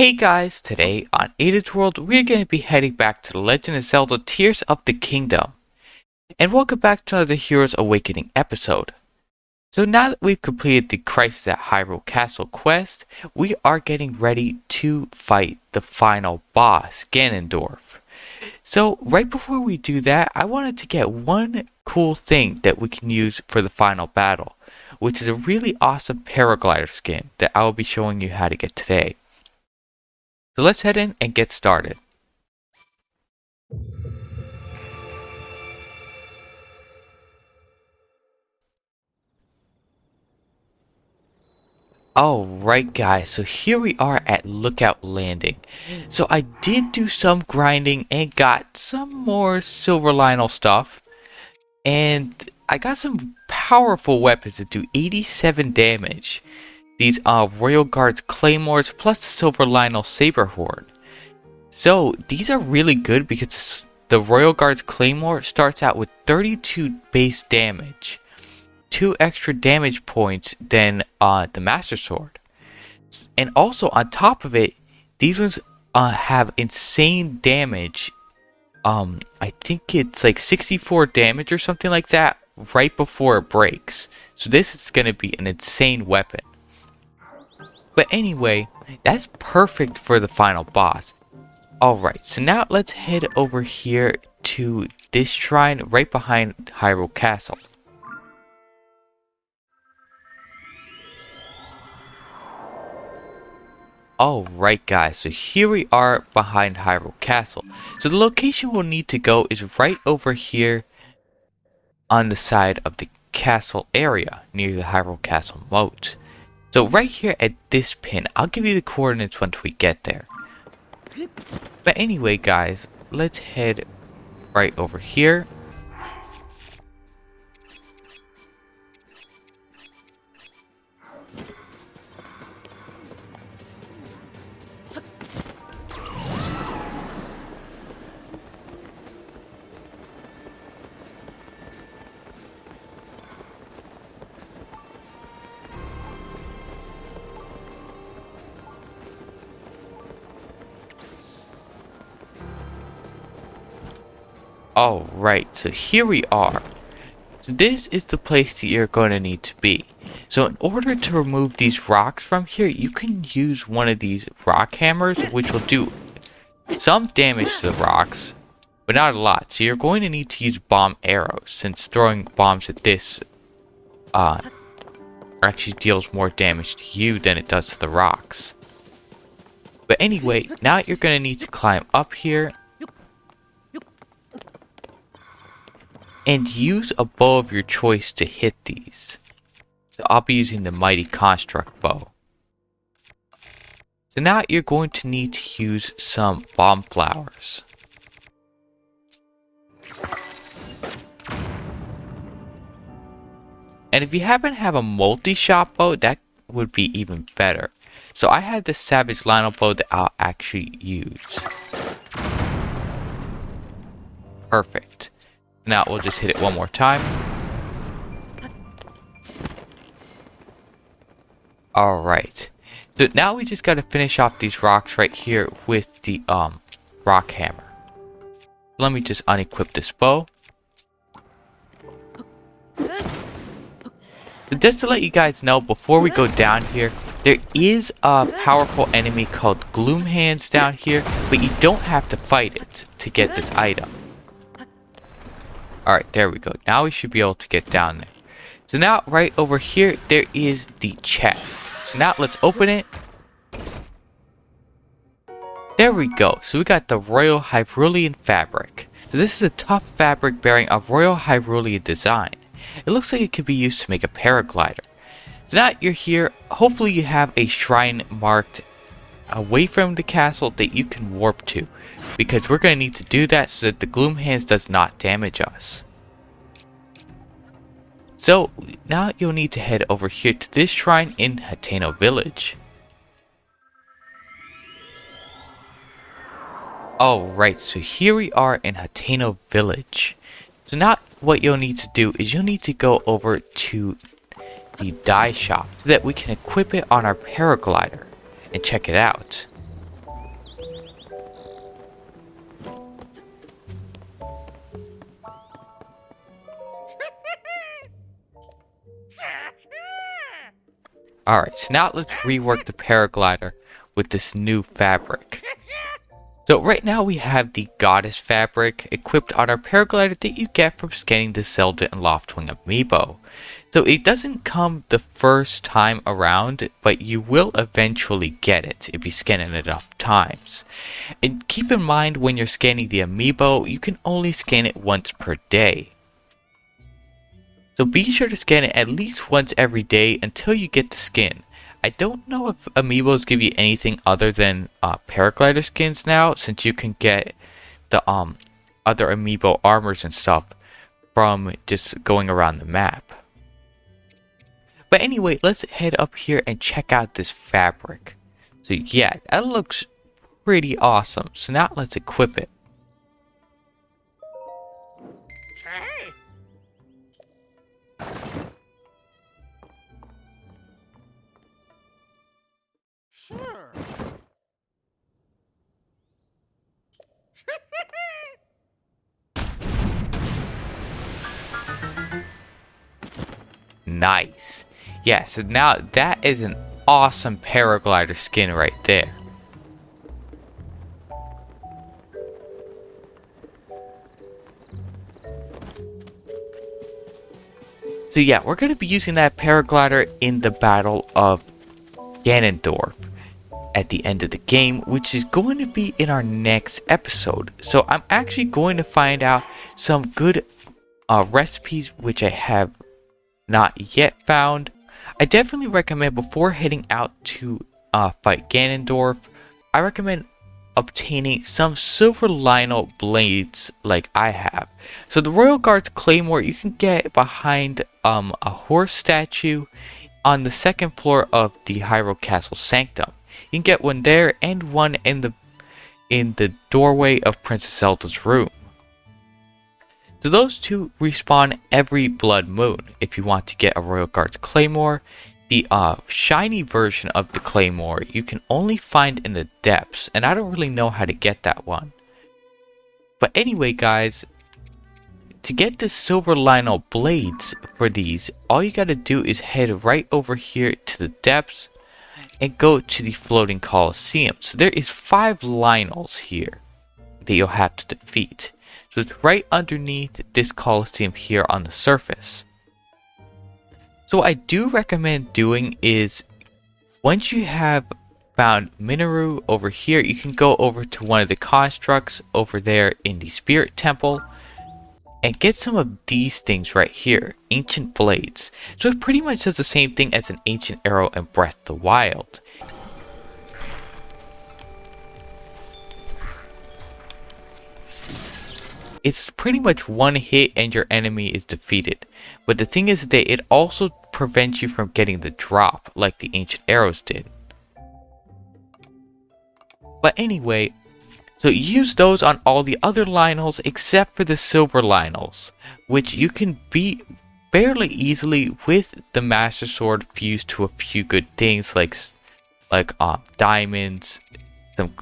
Hey guys, today on Aden's World, we're going to be heading back to The Legend of Zelda Tears of the Kingdom. And welcome back to another Heroes Awakening episode. So now that we've completed the Crisis at Hyrule Castle quest, we are getting ready to fight the final boss, Ganondorf. So right before we do that, I wanted to get one cool thing that we can use for the final battle, which is a really awesome paraglider skin that I will be showing you how to get today. So let's head in and get started. Alright guys, so here we are at Lookout Landing. So I did do some grinding and got some more Silver Lionel stuff. And I got some powerful weapons that do 87 damage. These Royal Guards Claymores plus the Silver Lionel Saber Horn. So these are really good because the Royal Guards Claymore starts out with 32 base damage. 2 extra damage points than the Master Sword. And also on top of it, these ones have insane damage. I think it's like 64 damage or something like that right before it breaks. So this is going to be an insane weapon. But anyway, that's perfect for the final boss. Alright, so now let's head over here to this shrine right behind Hyrule Castle. Alright guys, so here we are behind Hyrule Castle. So the location we'll need to go is right over here on the side of the castle area near the Hyrule Castle moat. So right here at this pin, I'll give you the coordinates once we get there. But anyway guys, let's head right over here. Alright, so here we are. So this is the place that you're going to need to be. So in order to remove these rocks from here, you can use one of these rock hammers, which will do some damage to the rocks, but not a lot. So you're going to need to use bomb arrows, since throwing bombs at this actually deals more damage to you than it does to the rocks. But anyway, now you're going to need to climb up here and use a bow of your choice to hit these. So I'll be using the Mighty Construct bow. So now you're going to need to use some bomb flowers. And if you happen to have a multi-shot bow, that would be even better. So I have the Savage Lionel bow that I'll actually use. Perfect. Now we'll just hit it one more time. Alright. So now we just gotta finish off these rocks right here with the rock hammer. Let me just unequip this bow. So just to let you guys know, before we go down here, there is a powerful enemy called Gloom Hands down here, but you don't have to fight it to get this item. Alright, there we go. Now we should be able to get down there. So now, right over here, there is the chest. So now, let's open it. There we go. So we got the Royal Hyrulian fabric. So this is a tough fabric bearing a Royal Hyrulian design. It looks like it could be used to make a paraglider. So now you're here. Hopefully you have a shrine marked away from the castle that you can warp to, because we're going to need to do that so that the Gloom Hands does not damage us. So now you'll need to head over here to this shrine in Hateno Village. Alright, so here we are in Hateno Village. So now what you'll need to do is you'll need to go over to the dye shop so that we can equip it on our paraglider and check it out. Alright, so now let's rework the paraglider with this new fabric. So right now we have the goddess fabric equipped on our paraglider that you get from scanning the Zelda and Loftwing amiibo. So it doesn't come the first time around, but you will eventually get it if you scan it enough times. And keep in mind when you're scanning the amiibo, you can only scan it once per day. So be sure to scan it at least once every day until you get the skin. I don't know if amiibos give you anything other than paraglider skins now, since you can get the other amiibo armors and stuff from just going around the map. But anyway, let's head up here and check out this fabric. So yeah, that looks pretty awesome. So now let's equip it. Sure. Nice. Yeah, so now that is an awesome paraglider skin right there. So yeah, we're going to be using that paraglider in the Battle of Ganondorf at the end of the game, which is going to be in our next episode. So I'm actually going to find out some good recipes which I have not yet found. I definitely recommend before heading out to fight Ganondorf, I recommend obtaining some silver Lionel blades like I have. So the Royal Guard's Claymore you can get behind a horse statue on the second floor of the Hyrule Castle Sanctum. You can get one there and one in the doorway of Princess Zelda's room. So those two respawn every blood moon. If you want to get a Royal Guard's Claymore, the shiny version of the Claymore you can only find in the depths, and I don't really know how to get that one. But anyway guys, to get the silver Lionel blades for these, all you gotta do is head right over here to the depths and go to the floating Colosseum. So there is 5 Lionels here that you'll have to defeat. So it's right underneath this Colosseum here on the surface. So what I do recommend doing is, once you have found Minoru over here, you can go over to one of the constructs over there in the Spirit Temple and get some of these things right here, Ancient Blades. So it pretty much does the same thing as an Ancient Arrow in Breath of the Wild. It's pretty much one hit and your enemy is defeated. But the thing is that it also prevents you from getting the drop like the Ancient Arrows did. But anyway, so use those on all the other Lionels except for the silver Lionels, which you can beat fairly easily with the Master Sword fused to a few good things like diamonds,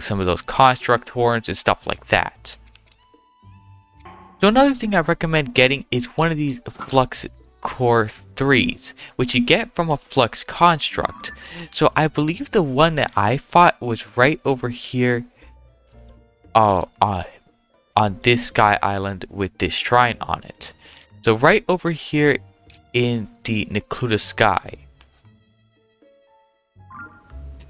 some of those construct horns and stuff like that. So another thing I recommend getting is one of these Flux Core 3s, which you get from a Flux construct. So I believe the one that I fought was right over here on this Sky Island with this shrine on it. So right over here in the Necluda Sky.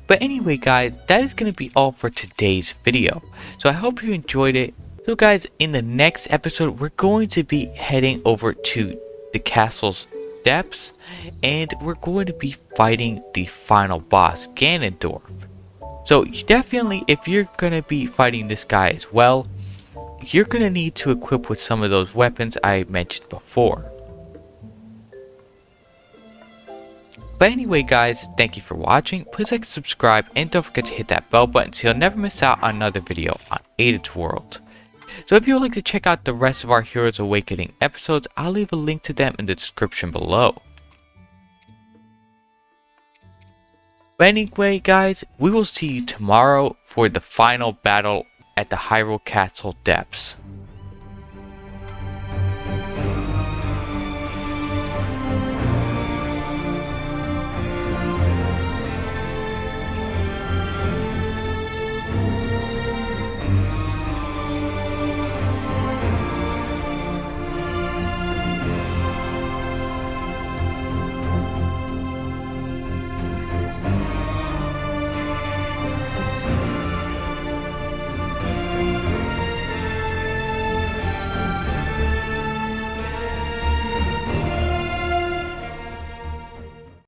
But anyway guys, that is going to be all for today's video. So I hope you enjoyed it. So guys, in the next episode, we're going to be heading over to the castle's depths, and we're going to be fighting the final boss, Ganondorf. So definitely, if you're going to be fighting this guy as well, you're going to need to equip with some of those weapons I mentioned before. But anyway guys, thank you for watching. Please like and subscribe, and don't forget to hit that bell button so you'll never miss out on another video on Aden's World. So if you would like to check out the rest of our Heroes Awakening episodes, I'll leave a link to them in the description below. But anyway guys, we will see you tomorrow for the final battle at the Hyrule Castle depths.